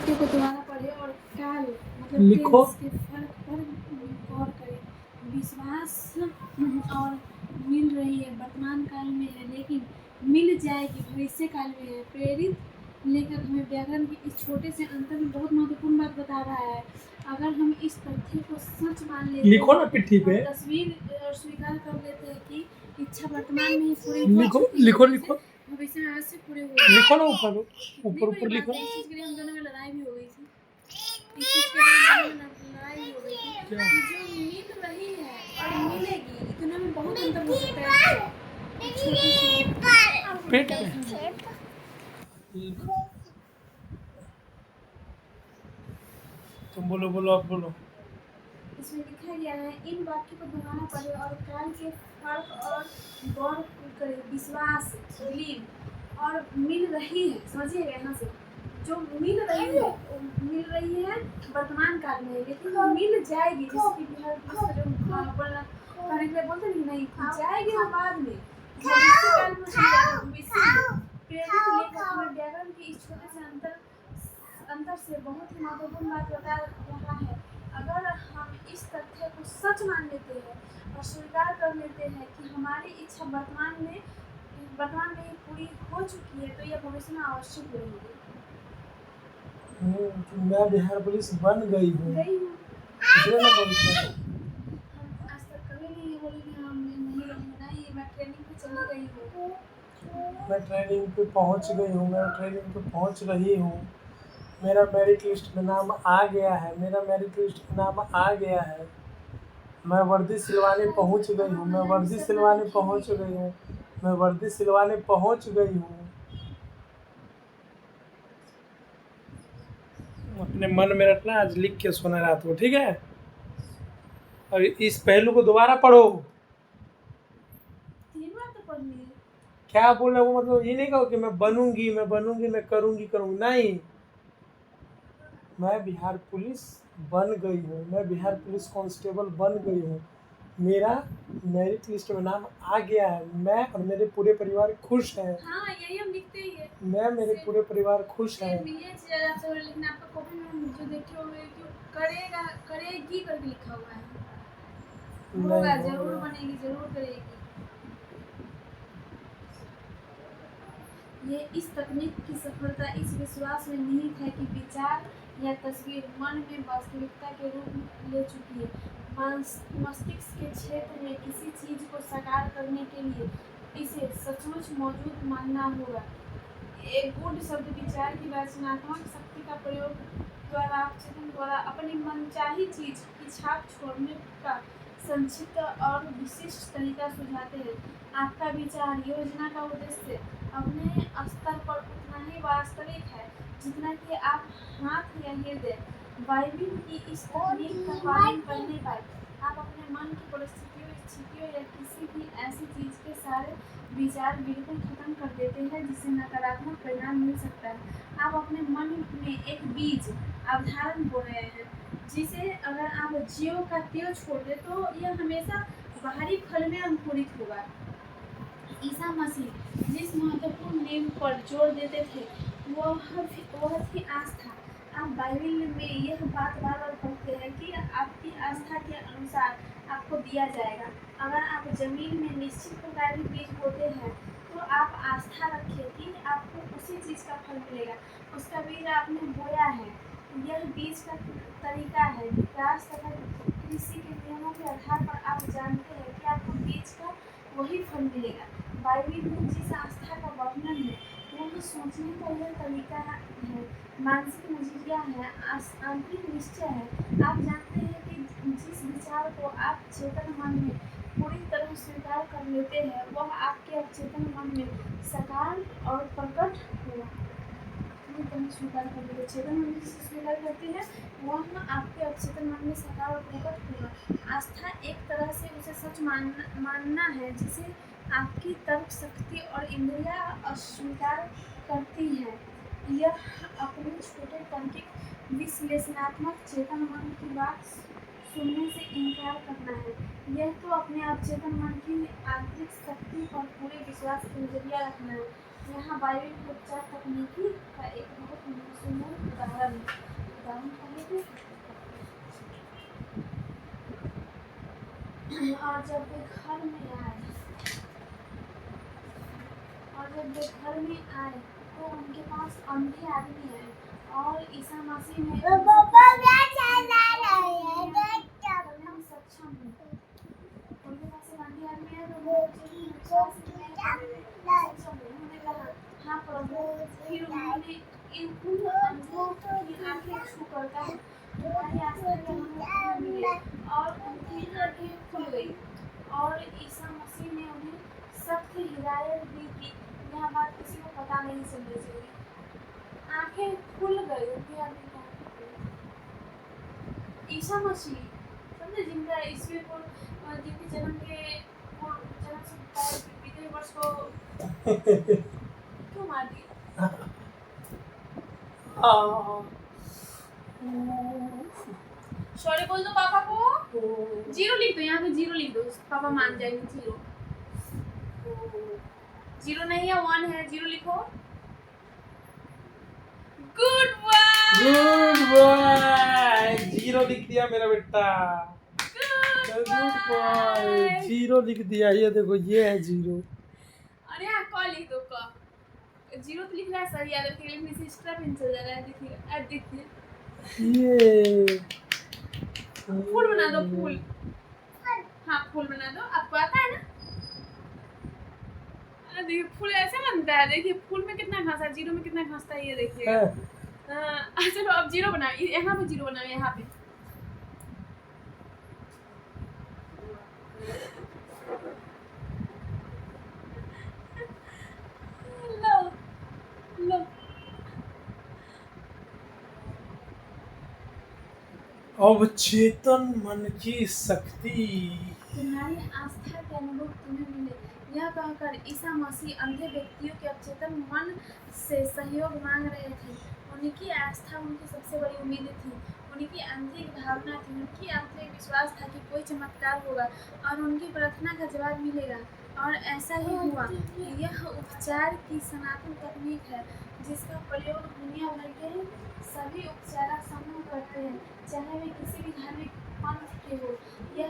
वाक्य को दोबारा पढ़े और काल मतलब लिखो। टेंस के फर्क पर गौर करें। विश्वास और मिल रही है वर्तमान काल में है, लेकिन मिल जाएगी भविष्य काल में है। प्रेरित लेखक हमें व्याकरण के इस छोटे से अंतर में बहुत महत्वपूर्ण बात बता रहा है। अगर हम इस तथ्य को सच मान लेते लिखो हैं ना पिट्ठी पे। और तस्वीर और स्वीकार कर लेते हैं कि इच्छा वर्तमान में ही पूरी हो लिखो चुकी है, लिखो तो लिखो इसे भविष्य में अवश्य पूरे होगी। लिखो ना ऊपर कितनी ऊपर बड़ी ऊपर बात लिखो। है, इस चीज के लिए हम दोनों में लड़ाई भी हो गई थी। इस चीज के लिए हम दोनों में लड़ाई भी हो गई थी क्या? कि जो मिल रही है और मिलेगी, इतने में बहुत अंतर हो सकता है। एक छोटी सी पेट पे लिखो। तुम बोलो बोलो अब बोलो। इसमें लिखा गया है, इन वाक्य को दोबारा पढ़े और काल के फर्क और गौर करें। विश्वास बिलीव और मिल रही है, समझिएगा यहाँ से जो मिल रही है वर्तमान काल में, लेकिन वो मिल जाएगी। जैसे कि बिहार पुलिस का जो कहने के लिए बोलते नहीं जाएगी वो बाद में, भविष्य काल में चली जाएगी, भविष्य में। प्रेरित लेखक हमें व्याकरण के इस छोटे से अंतर से बहुत ही महत्वपूर्ण बात बता रहा है। अगर हम इस तथ्य को सच मान लेते हैं और स्वीकार कर लेते हैं कि हमारी इच्छा वर्तमान में ही पूरी हो चुकी है, तो यह भविष्य में अवश्य पूरी होगी। मैं बिहार पुलिस बन गई हूँ। हम आज तक कभी नहीं बोली कि हम नहीं, मैं ट्रेनिंग पे चली गई हूँ। मैं ट्रेनिंग पे पहुँच गई हूँ। मैं ट्रेनिंग पे पहुँच रही हूँ। मेरा मेरिट लिस्ट में नाम आ गया है। मेरा मेरिट लिस्ट में नाम आ गया है। मैं वर्दी सिलवाने पहुँच गई हूँ। मैं वर्दी सिलवाने पहुँच गई हूँ। मैं वर्दी सिलवाने पहुँच गई हूँ। अपने मन में रखना, आज लिख के सोना रात को, ठीक है। और इस पहलू को दोबारा पढ़ो। 3 बार तो पढ़ लिए। क्या बोल रहे हो, मतलब ये नहीं कहो कि मैं बनूंगी मैं करूंगी नहीं। मैं बिहार पुलिस बन गई हूँ। मैं बिहार पुलिस कांस्टेबल बन गई हूँ। मेरा मेरिट लिस्ट में नाम आ गया है। मैं और मेरे पूरे परिवार खुश हैं। हाँ, यही हम लिखते ही है। मैं मेरे पूरे परिवार खुश हैं। लेकिन आपका कॉपी में जो देखे होंगे कि करेगी करके लिखा हुआ है। होगा, जरूर बनेगी, जरूर करेगी। ये इस तकनीक की सफलता इस विश्वास में निहित है कि विचार या तस्वीर मन में वास्तविकता के रूप ले चुकी है। मस्तिष्क के क्षेत्र में किसी चीज को साकार करने के लिए इसे सचमुच मौजूद मानना होगा। एक गुड शब्द विचार की रचनात्मक शक्ति का प्रयोग द्वारा अवचेतन द्वारा अपनी मनचाही चीज की छाप छोड़ने का संक्षिप्त और विशिष्ट तरीका सुझाते हैं। आपका विचार योजना का उद्देश्य अपने स्तर पर उतना ही वास्तविक है जितना कि आप हाथ या हृदय वायु की इस तकनीक का पालन करने पर आप अपने मन की परिस्थितियों, स्थितियों या किसी भी ऐसी चीज के सारे विचार बिल्कुल खत्म कर देते हैं जिससे नकारात्मक परिणाम मिल सकता है। आप अपने मन में एक बीज अवधारण बो रहे हैं, जिसे अगर आप ज्यों का त्यों छोड़ दे तो यह हमेशा बाहरी फल में अंकुरित होगा। ईसा मसीह जिस महत्वपूर्ण नियम पर जोर देते थे वह थी आस्था। आप बाइबल में यह बात बार बार पढ़ते हैं कि आपकी आस्था के अनुसार आपको दिया जाएगा। अगर आप जमीन में निश्चित प्रकार के बीज बोते हैं तो आप आस्था रखिए कि आपको उसी चीज का फल मिलेगा। उसका बीज आपने बोया है। यह बीज का तरीका है विकास तथा कृषि के नियमों के आधार पर आप जानते हैं कि आपको बीज का वही फल मिलेगा। बाइबल में जिस आस्था का वर्णन है वह सोचने का यह तरीका है, मानसिक नजरिया है, आंतरिक निश्चय है। आप जानते हैं कि जिस विचार को आप चेतन मन में पूरी तरह स्वीकार कर लेते हैं वह आपके अवचेतन मन में साकार और प्रकट होगा। स्वीकार कर लेते चेतन मन में जिसे स्वीकार करते हैं वह आपके अवचेतन मन में साकार और प्रकट होगा। आस्था एक तरह से उसे सच मानना है जिसे आपकी तर्क शक्ति और इंद्रियां अस्वीकार करती हैं। यह अपने छोटे तार्किक विश्लेषणात्मक चेतन मन की बात सुनने से इनकार करना है। यह तो अपने अवचेतन मन की आंतरिक शक्ति पर पूरे विश्वास का नजरिया रखना है। यहाँ बायोटिक उपचार तकनीकी का एक बहुत सुंदर उदाहरण कहेंगे। और जब वे घर में आए तो उनके पास अंधे आदमी आए और ईसा मसीह ने सक्षम हुए। उनके पास एक अंधे आदमी आए तो उन्होंने कहा हाँ प्रभु। फिर उन्होंने इन अंधों की आंखें छू कर कहा तुम्हारी आस्था के अनुरूप मिले और उनकी आंखें खुल गई और ईसा मसीह ने उन्हें सख्त हिदायत दी कि यह बात किसी को पता नहीं चलनी चाहिए। आंखें खुल गई उनकी आंखें ईसा मसीह समझे जिनका ईश्वर को जिनके जन्म से 20 वर्ष को क्यों मार दिया। सॉरी बोल दो पापा को। 0 लिख दो यहाँ पे 0 लिख दो पापा मान जाएंगे। 0 नहीं है 1 है 0 लिखो। गुड बॉय 0 लिख दिया मेरा बेटा। गुड बॉय 0 लिख दिया। ये देखो ये है 0। अरे हाँ क लिख दो क। 0 तो लिख रहा है सही याद रखिए लेकिन इसे एक्स्ट्रा पेंसिल जा रहा है। देखिए ये फूल बना दो फूल। हाँ फूल बना दो आपको आता है ना। देखिए फूल ऐसे बनता है। देखिए फूल में कितना घास है 0 में कितना घासता है ये देखिए। चलो अब 0 बनाओ यहाँ पे 0 बनाओ यहाँ पे। लो लो अवचेतन मन की शक्ति तुम्हारी आस्था के अनुरूप तुम्हें मिले। यह कहकर ईसा मसीह अंधे व्यक्तियों के अवचेतन मन से सहयोग मांग रहे थे। उनकी आस्था उनकी सबसे बड़ी उम्मीद थी। उनकी आंतरिक भावना थी। उनकी आंतरिक विश्वास था कि कोई चमत्कार होगा और उनकी प्रार्थना का जवाब मिलेगा। और ऐसा ही हुआ। यह उपचार की सनातन तकनीक है जिसका प्रयोग दुनिया भर के सभी उपचारक समूह करते हैं चाहे वे किसी भी धार्मिक पंथ के हो। यह